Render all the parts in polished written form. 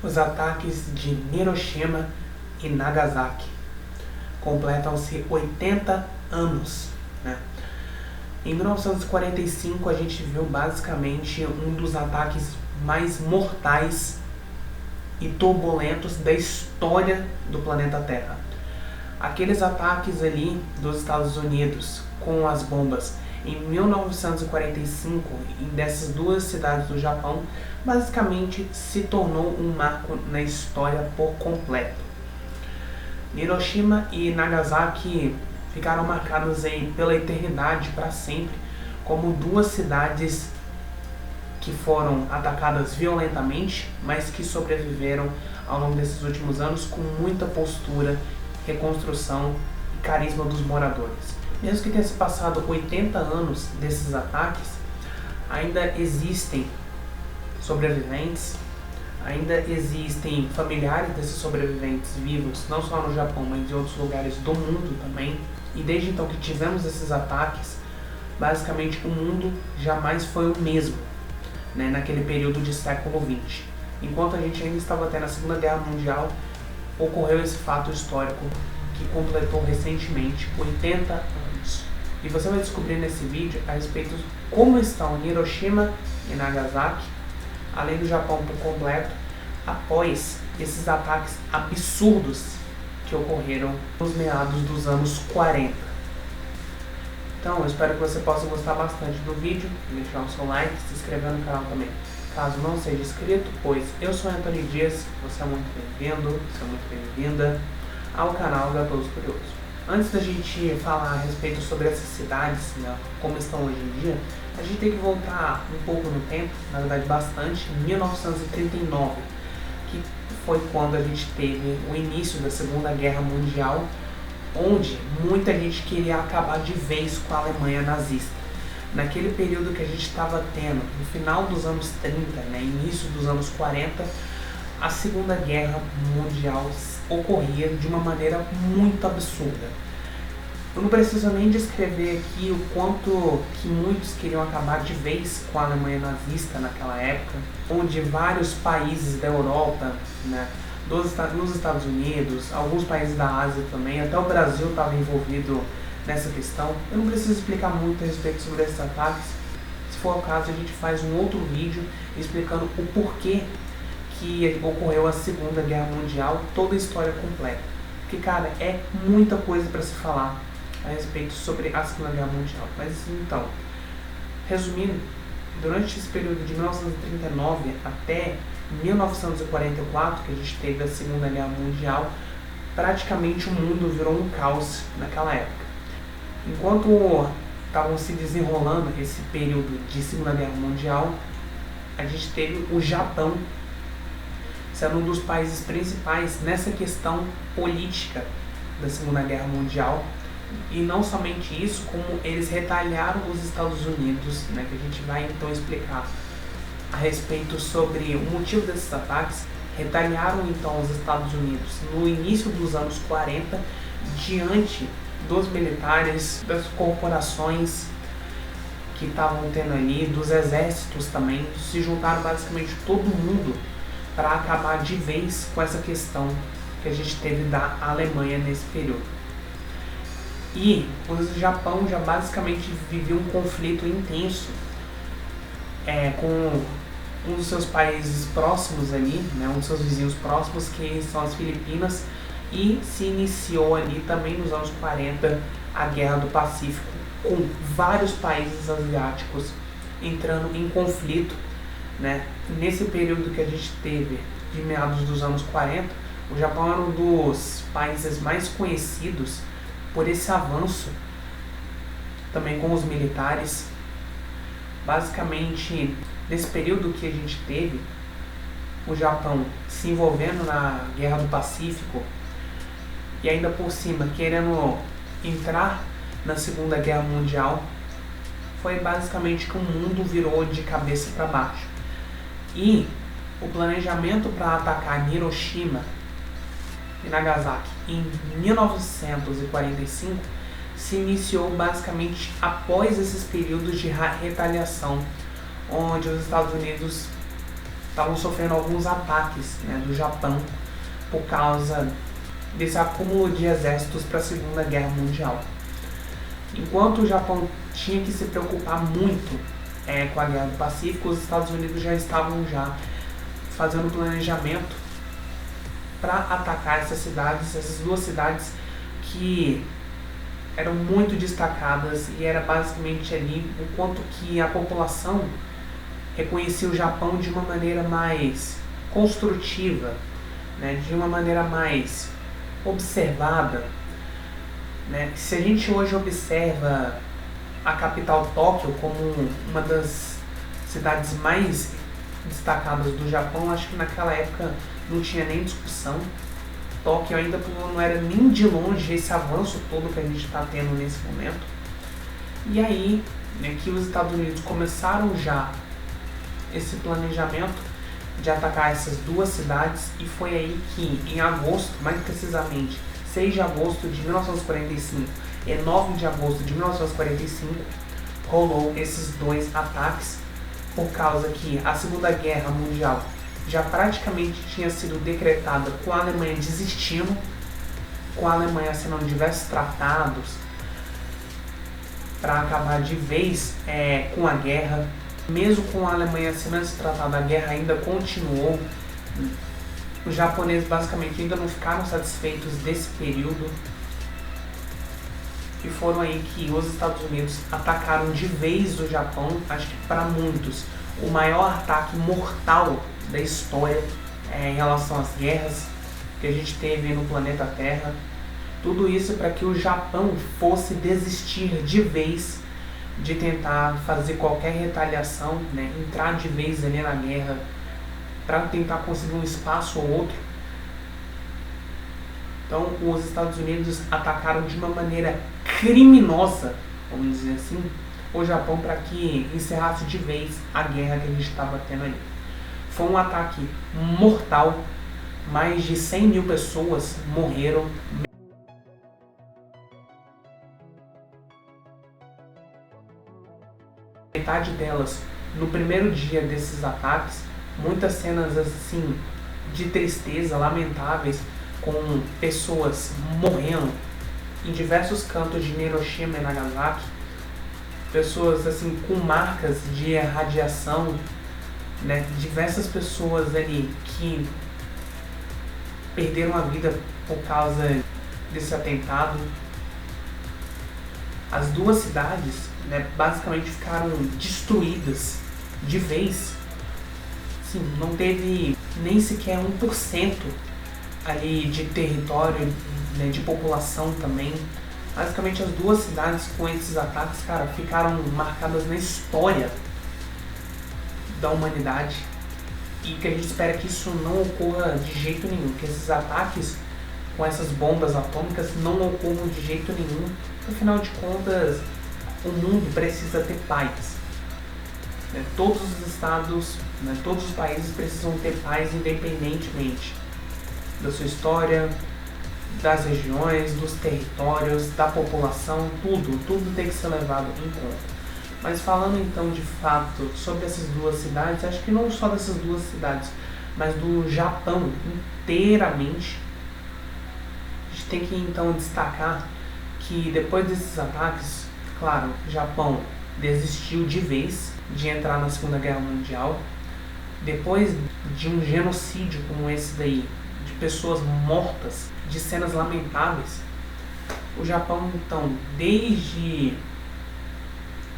Os ataques de Hiroshima e Nagasaki completam-se 80 anos, né? Em 1945 a gente viu basicamente um dos ataques mais mortais e turbulentos da história do planeta Terra. Aqueles ataques ali dos Estados Unidos com as bombas em 1945 dessas duas cidades do Japão basicamente se tornou um marco na história por completo. Hiroshima e Nagasaki ficaram marcadas aí pela eternidade para sempre como duas cidades que foram atacadas violentamente, mas que sobreviveram ao longo desses últimos anos com muita postura, reconstrução e carisma dos moradores. Mesmo que tenha se passado 80 anos desses ataques, ainda existem sobreviventes, ainda existem familiares desses sobreviventes vivos, não só no Japão, mas em outros lugares do mundo também. E desde então que tivemos esses ataques, basicamente o mundo jamais foi o mesmo, né, naquele período de século XX. Enquanto a gente ainda estava até na Segunda Guerra Mundial, ocorreu esse fato histórico que completou recentemente 80 anos. E você vai descobrir nesse vídeo a respeito de como estão Hiroshima e Nagasaki, além do Japão por completo, após esses ataques absurdos que ocorreram nos meados dos anos 40. Então, eu espero que você possa gostar bastante do vídeo, deixar o seu like, se inscrever no canal também, caso não seja inscrito, pois eu sou Antônio Dias, você é muito bem-vindo, você é muito bem-vinda ao canal Gatoso Curioso. Antes da gente falar a respeito sobre essas cidades, né, como estão hoje em dia, a gente tem que voltar um pouco no tempo, na verdade bastante, em 1939, que foi quando a gente teve o início da Segunda Guerra Mundial, onde muita gente queria acabar de vez com a Alemanha nazista. Naquele período que a gente estava tendo, no final dos anos 30, né, início dos anos 40, a Segunda Guerra Mundial ocorria de uma maneira muito absurda. Eu não preciso nem descrever aqui o quanto que muitos queriam acabar de vez com a Alemanha nazista naquela época, onde vários países da Europa, né, nos Estados Unidos, alguns países da Ásia também, até o Brasil estava envolvido nessa questão. Eu não preciso explicar muito a respeito sobre esses ataques. Se for o caso, a gente faz um outro vídeo explicando o porquê que ocorreu a Segunda Guerra Mundial, toda a história completa. Porque, cara, é muita coisa para se falar a respeito sobre a Segunda Guerra Mundial. Mas então, resumindo, durante esse período de 1939 até 1944, que a gente teve a Segunda Guerra Mundial, praticamente o mundo virou um caos naquela época. Enquanto estavam se desenrolando esse período de Segunda Guerra Mundial, a gente teve o Japão sendo um dos países principais nessa questão política da Segunda Guerra Mundial. E não somente isso, como eles retaliaram os Estados Unidos, né, que a gente vai então explicar a respeito sobre o motivo desses ataques. Retaliaram então os Estados Unidos no início dos anos 40, diante dos militares, das corporações que estavam tendo ali, dos exércitos também. Se juntaram basicamente todo mundo para acabar de vez com essa questão que a gente teve da Alemanha nesse período. E o Japão já basicamente vivia um conflito intenso com um dos seus países próximos ali, né, um dos seus vizinhos próximos, que são as Filipinas, e se iniciou ali também nos anos 40 a Guerra do Pacífico, com vários países asiáticos entrando em conflito, né. Nesse período que a gente teve, de meados dos anos 40, o Japão era um dos países mais conhecidos por esse avanço, também com os militares. Basicamente, nesse período que a gente teve, o Japão se envolvendo na Guerra do Pacífico e ainda por cima querendo entrar na Segunda Guerra Mundial, foi basicamente que o mundo virou de cabeça para baixo. E o planejamento para atacar Hiroshima e Nagasaki em 1945 se iniciou basicamente após esses períodos de retaliação, onde os Estados Unidos estavam sofrendo alguns ataques, né, do Japão por causa desse acúmulo de exércitos para a Segunda Guerra Mundial. Enquanto o Japão tinha que se preocupar muito com a Guerra do Pacífico, os Estados Unidos já estavam fazendo planejamento para atacar essas duas cidades que eram muito destacadas, e era basicamente ali o quanto que a população reconhecia o Japão de uma maneira mais construtiva, né, de uma maneira mais observada, né? Se a gente hoje observa a capital Tóquio como uma das cidades mais destacadas do Japão, acho que naquela época não tinha nem discussão. Tóquio ainda não era nem de longe esse avanço todo que a gente está tendo nesse momento. E aí, né, que os Estados Unidos começaram já esse planejamento de atacar essas duas cidades, e foi aí que em agosto, mais precisamente 6 de agosto de 1945 e 9 de agosto de 1945, rolou esses dois ataques, por causa que a Segunda Guerra Mundial já praticamente tinha sido decretada com a Alemanha desistindo, com a Alemanha assinando diversos tratados para acabar de vez com a guerra. Mesmo com a Alemanha assinando esse tratado, a guerra ainda continuou. Os japoneses basicamente ainda não ficaram satisfeitos desse período, e foram aí que os Estados Unidos atacaram de vez o Japão. Acho que para muitos o maior ataque mortal da história em relação às guerras que a gente teve no planeta Terra. Tudo isso para que o Japão fosse desistir de vez de tentar fazer qualquer retaliação, né, entrar de vez ali na guerra para tentar conseguir um espaço ou outro. Então os Estados Unidos atacaram de uma maneira criminosa, vamos dizer assim, o Japão para que encerrasse de vez a guerra que a gente estava tendo ali. Foi um ataque mortal, mais de 100 mil pessoas morreram. Metade delas no primeiro dia desses ataques, muitas cenas assim de tristeza, lamentáveis, com pessoas morrendo em diversos cantos de Hiroshima e Nagasaki, pessoas assim com marcas de radiação, né? Diversas pessoas ali que perderam a vida por causa desse atentado. As duas cidades, né, basicamente ficaram destruídas de vez. Sim, não teve nem sequer 1% ali de território, né, de população também. Basicamente as duas cidades com esses ataques, cara, ficaram marcadas na história da humanidade, e que a gente espera que isso não ocorra de jeito nenhum, que esses ataques com essas bombas atômicas não ocorram de jeito nenhum. Afinal de contas, o mundo precisa ter paz. Todos os estados, todos os países precisam ter paz independentemente da sua história, das regiões, dos territórios, da população, tudo tem que ser levado em conta. Mas falando então de fato sobre essas duas cidades, acho que não só dessas duas cidades, mas do Japão inteiramente, a gente tem que então destacar que depois desses ataques, claro, o Japão desistiu de vez de entrar na Segunda Guerra Mundial. Depois de um genocídio como esse daí, de pessoas mortas, de cenas lamentáveis, o Japão então, desde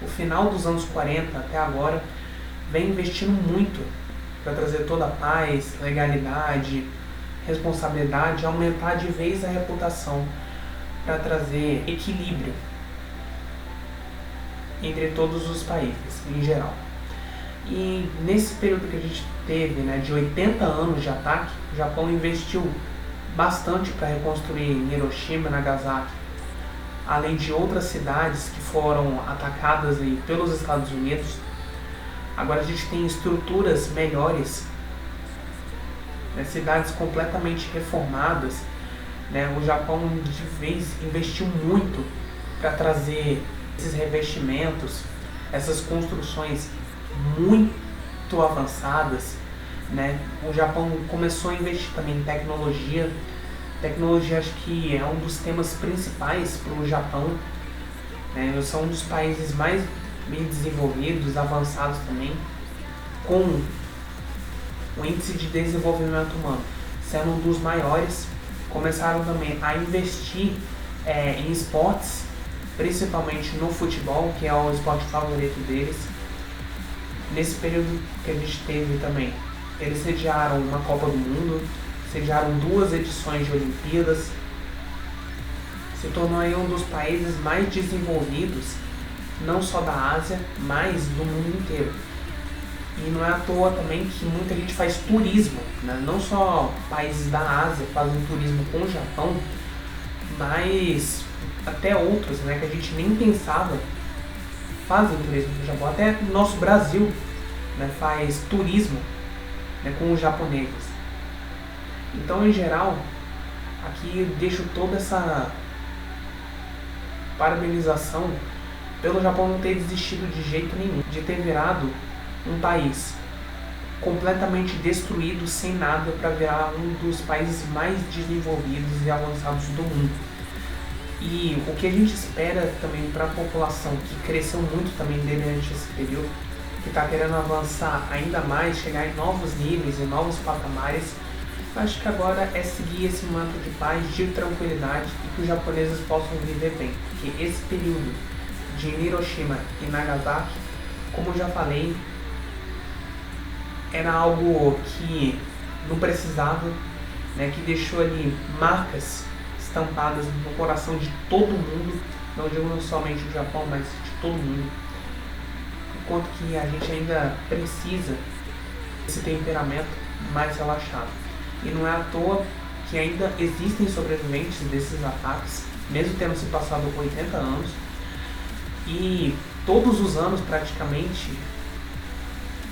o final dos anos 40 até agora, vem investindo muito para trazer toda a paz, legalidade, responsabilidade, aumentar de vez a reputação, para trazer equilíbrio entre todos os países em geral. E nesse período que a gente teve, né, de 80 anos de ataque, o Japão investiu bastante para reconstruir Hiroshima e Nagasaki, além de outras cidades que foram atacadas aí pelos Estados Unidos. Agora a gente tem estruturas melhores, né, cidades completamente reformadas, né? O Japão de vez investiu muito para trazer esses revestimentos, essas construções muito avançadas, né? O Japão começou a investir também em tecnologia. Tecnologia acho que é um dos temas principais para o Japão, né? Eles são um dos países mais bem desenvolvidos, avançados também, com o índice de desenvolvimento humano sendo um dos maiores. Começaram também a investir em esportes, principalmente no futebol, que é o esporte favorito deles. Nesse período que a gente teve também, eles sediaram uma Copa do Mundo, sediaram 2 edições de Olimpíadas, se tornou aí um dos países mais desenvolvidos, não só da Ásia, mas do mundo inteiro. E não é à toa também que muita gente faz turismo, né? Não só países da Ásia fazem turismo com o Japão, mas até outros, né, que a gente nem pensava fazem turismo com o Japão. Até o nosso Brasil, né, faz turismo, né, com os japoneses. Então, em geral, aqui eu deixo toda essa parabenização pelo Japão não ter desistido de jeito nenhum, de ter virado um país completamente destruído, sem nada, para virar um dos países mais desenvolvidos e avançados do mundo. E o que a gente espera também para a população, que cresceu muito também durante esse período, que está querendo avançar ainda mais, chegar em novos níveis, em novos patamares, acho que agora é seguir esse manto de paz, de tranquilidade e que os japoneses possam viver bem. Porque esse período de Hiroshima e Nagasaki, como eu já falei, era algo que não precisava, né, que deixou ali marcas estampadas no coração de todo mundo, não digo não somente do Japão, mas de todo mundo. Enquanto que a gente ainda precisa desse temperamento mais relaxado. E não é à toa que ainda existem sobreviventes desses ataques, mesmo tendo se passado 80 anos. E todos os anos, praticamente,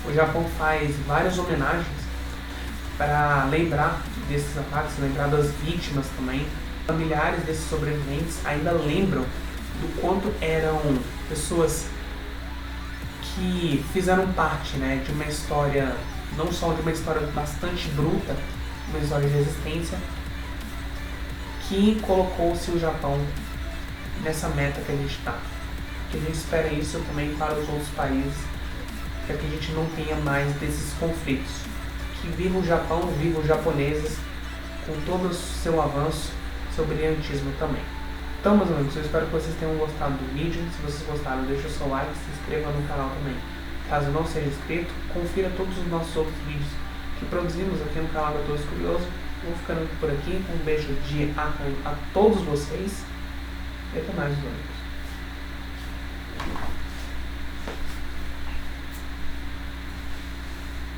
o Japão faz várias homenagens para lembrar desses ataques, lembrar das vítimas também. Familiares desses sobreviventes ainda lembram do quanto eram pessoas que fizeram parte, né, de uma história, não só de uma história bastante bruta, uma história de resistência, que colocou-se o Japão nessa meta que a gente está. Que a gente espera isso também para os outros países, para que a gente não tenha mais desses conflitos. Que viva o Japão, viva os japoneses, com todo o seu avanço, seu brilhantismo também. Então, meus amigos, eu espero que vocês tenham gostado do vídeo. Se vocês gostaram, deixa o seu like, se inscreva no canal também. Caso não seja inscrito, confira todos os nossos outros vídeos que produzimos aqui no canal Gatoso Curioso. Vou ficando por aqui. Um beijo a todos vocês e até mais, meus amigos.